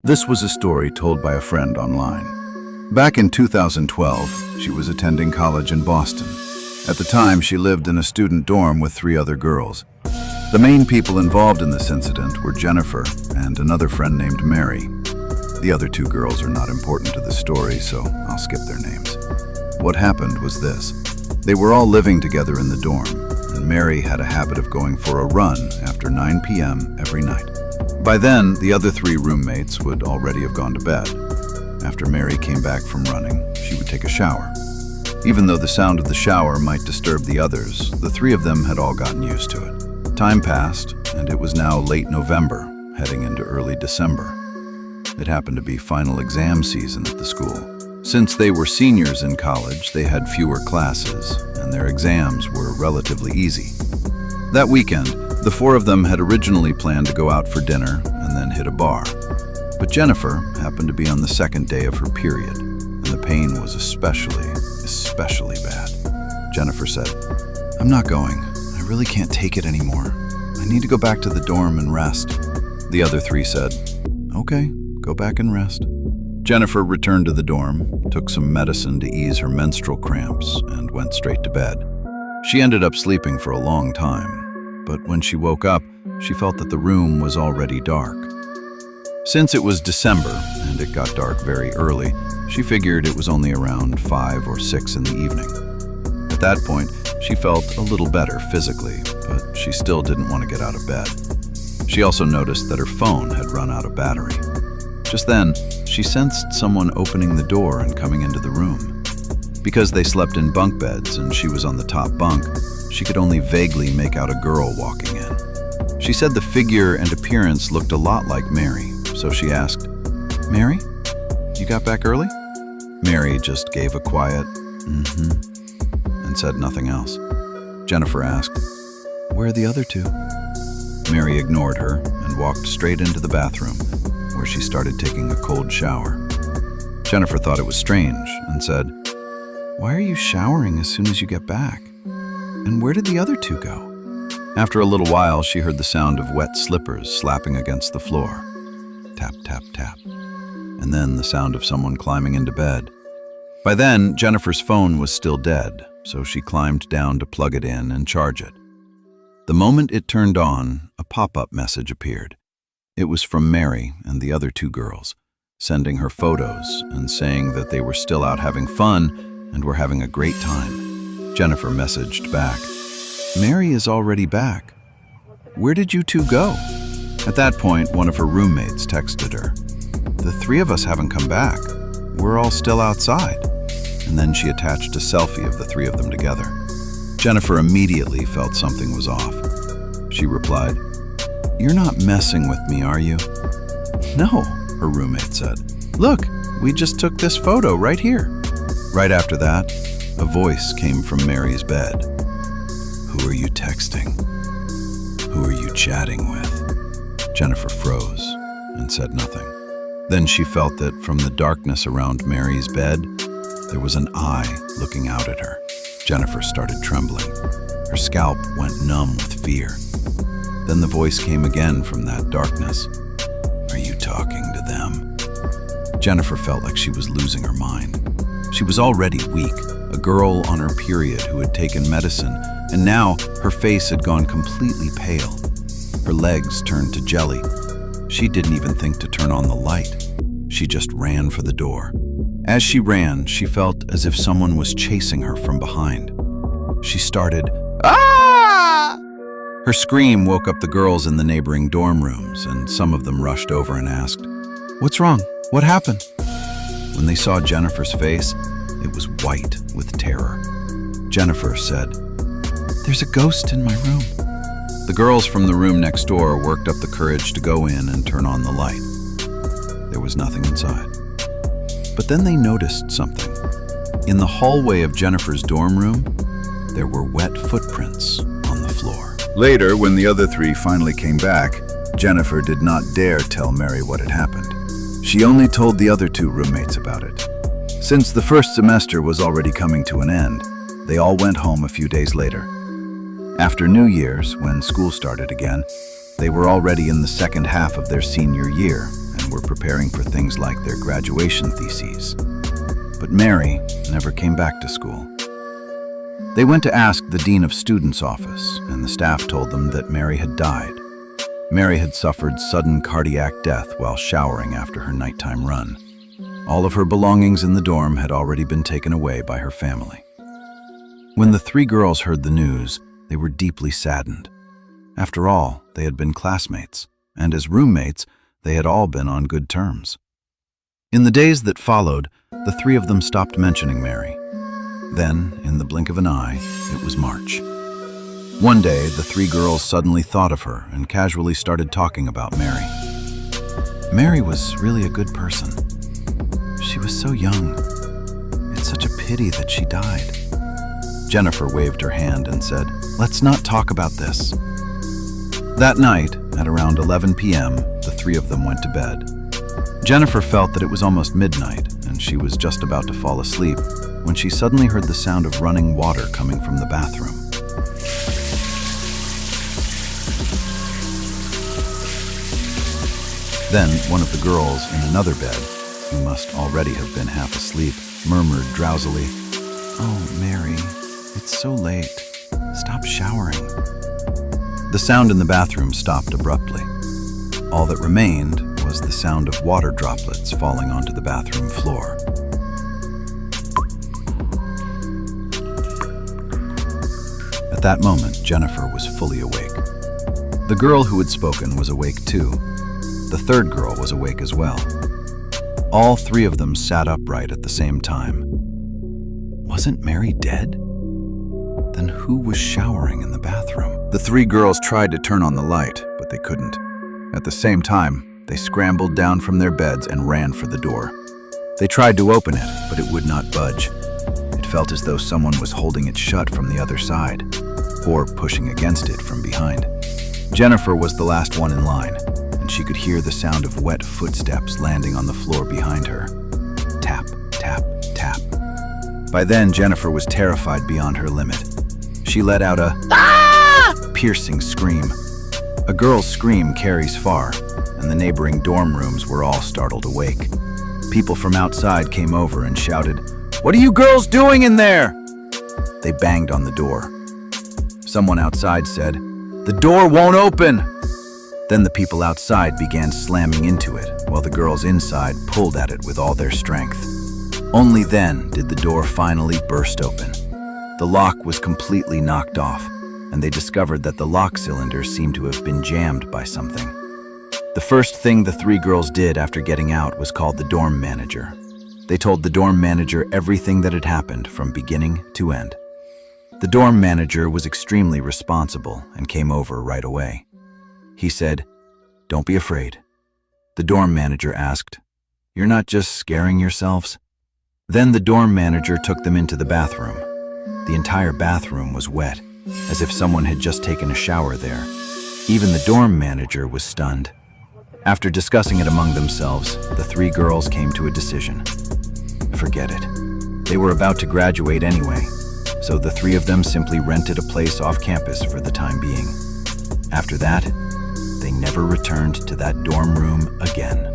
This was a story told by a friend online. Back in 2012, she was attending college in Boston. At the time, she lived in a student dorm with 3 other girls. The main people involved in this incident were Jennifer and another friend named Mary. The other 2 girls are not important to the story, so I'll skip their names. What happened was this. They were all living together in the dorm, and Mary had a habit of going for a run after 9 p.m. every night. By then, the other 3 roommates would already have gone to bed. After Mary came back from running, she would take a shower. Even though the sound of the shower might disturb the others, the 3 of them had all gotten used to it. Time passed, and it was now late November, heading into early December. It happened to be final exam season at the school. Since they were seniors in college, they had fewer classes, and their exams were relatively easy. That weekend, the 4 of them had originally planned to go out for dinner and then hit a bar. But Jennifer happened to be on the second day of her period, and the pain was especially bad. Jennifer said, "I'm not going. I really can't take it anymore. I need to go back to the dorm and rest." The other 3 said, "Okay, go back and rest." Jennifer returned to the dorm, took some medicine to ease her menstrual cramps, and went straight to bed. She ended up sleeping for a long time, but when she woke up, she felt that the room was already dark. Since it was December and it got dark very early, she figured it was only around 5 or 6 in the evening. At that point, she felt a little better physically, but she still didn't want to get out of bed. She also noticed that her phone had run out of battery. Just then, she sensed someone opening the door and coming into the room. Because they slept in bunk beds and she was on the top bunk, she could only vaguely make out a girl walking in. She said the figure and appearance looked a lot like Mary, so she asked, "Mary, you got back early?" Mary just gave a quiet, and said nothing else. Jennifer asked, "Where are the other 2?" Mary ignored her and walked straight into the bathroom, where she started taking a cold shower. Jennifer thought it was strange and said, "Why are you showering as soon as you get back? And where did the other 2 go?" After a little while, she heard the sound of wet slippers slapping against the floor. Tap, tap, tap. And then the sound of someone climbing into bed. By then, Jennifer's phone was still dead, so she climbed down to plug it in and charge it. The moment it turned on, a pop-up message appeared. It was from Mary and the other 2 girls, sending her photos and saying that they were still out having fun and were having a great time. Jennifer messaged back, "Mary is already back. Where did you 2 go?" At that point, one of her roommates texted her, "The 3 of us haven't come back. We're all still outside." And then she attached a selfie of the 3 of them together. Jennifer immediately felt something was off. She replied, "You're not messing with me, are you?" "No," her roommate said. "Look, we just took this photo right here." Right after that, a voice came from Mary's bed. "Who are you texting? Who are you chatting with?" Jennifer froze and said nothing. Then she felt that from the darkness around Mary's bed, there was an eye looking out at her. Jennifer started trembling. Her scalp went numb with fear. Then the voice came again from that darkness. "Are you talking to them?" Jennifer felt like she was losing her mind. She was already weak, a girl on her period who had taken medicine, and now her face had gone completely pale. Her legs turned to jelly. She didn't even think to turn on the light. She just ran for the door. As she ran, she felt as if someone was chasing her from behind. She started, "Ah!" Her scream woke up the girls in the neighboring dorm rooms, and some of them rushed over and asked, "What's wrong? What happened?" When they saw Jennifer's face, it was white with terror. Jennifer said, "There's a ghost in my room." The girls from the room next door worked up the courage to go in and turn on the light. There was nothing inside. But then they noticed something. In the hallway of Jennifer's dorm room, there were wet footprints on the floor. Later, when the other 3 finally came back, Jennifer did not dare tell Mary what had happened. She only told the other 2 roommates about it. Since the first semester was already coming to an end, they all went home a few days later. After New Year's, when school started again, they were already in the second half of their senior year and and were preparing for things like their graduation theses. But Mary never came back to school. They went to ask the Dean of Students' office, and the staff told them that Mary had died. Mary had suffered sudden cardiac death while showering after her nighttime run. All of her belongings in the dorm had already been taken away by her family. When the three girls heard the news, they were deeply saddened. After all, they had been classmates, and as roommates, they had all been on good terms. In the days that followed, the three of them stopped mentioning Mary. Then, in the blink of an eye, it was March. One day, the three girls suddenly thought of her and casually started talking about Mary. Mary was really a good person. She was so young. It's such a pity that she died. Jennifer waved her hand and said, "Let's not talk about this." That night, at around 11 p.m., the three of them went to bed. Jennifer felt that it was almost midnight, and she was just about to fall asleep when she suddenly heard the sound of running water coming from the bathroom. Then, one of the girls in another bed, who must already have been half asleep, murmured drowsily, "Oh, Mary, it's so late. Stop showering." The sound in the bathroom stopped abruptly. All that remained was the sound of water droplets falling onto the bathroom floor. At that moment, Jennifer was fully awake. The girl who had spoken was awake too. The third girl was awake as well. All three of them sat upright at the same time. Wasn't Mary dead? Then who was showering in the bathroom? The three girls tried to turn on the light, but they couldn't. At the same time, they scrambled down from their beds and ran for the door. They tried to open it, but it would not budge. It felt as though someone was holding it shut from the other side, or pushing against it from behind. Jennifer was the last one in line, and she could hear the sound of wet footsteps landing on the floor behind her. Tap, tap, tap. By then, Jennifer was terrified beyond her limit. She let out a piercing scream. A girl's scream carries far, and the neighboring dorm rooms were all startled awake. People from outside came over and shouted, "What are you girls doing in there?" They banged on the door. Someone outside said, "The door won't open." Then the people outside began slamming into it, while the girls inside pulled at it with all their strength. Only then did the door finally burst open. The lock was completely knocked off, and they discovered that the lock cylinder seemed to have been jammed by something. The first thing the three girls did after getting out was call the dorm manager. They told the dorm manager everything that had happened from beginning to end. The dorm manager was extremely responsible and came over right away. He said, "Don't be afraid." The dorm manager asked, "You're not just scaring yourselves?" Then the dorm manager took them into the bathroom. The entire bathroom was wet, as if someone had just taken a shower there. Even the dorm manager was stunned. After discussing it among themselves, the three girls came to a decision. Forget it. They were about to graduate anyway, so the three of them simply rented a place off campus for the time being. After that, they never returned to that dorm room again.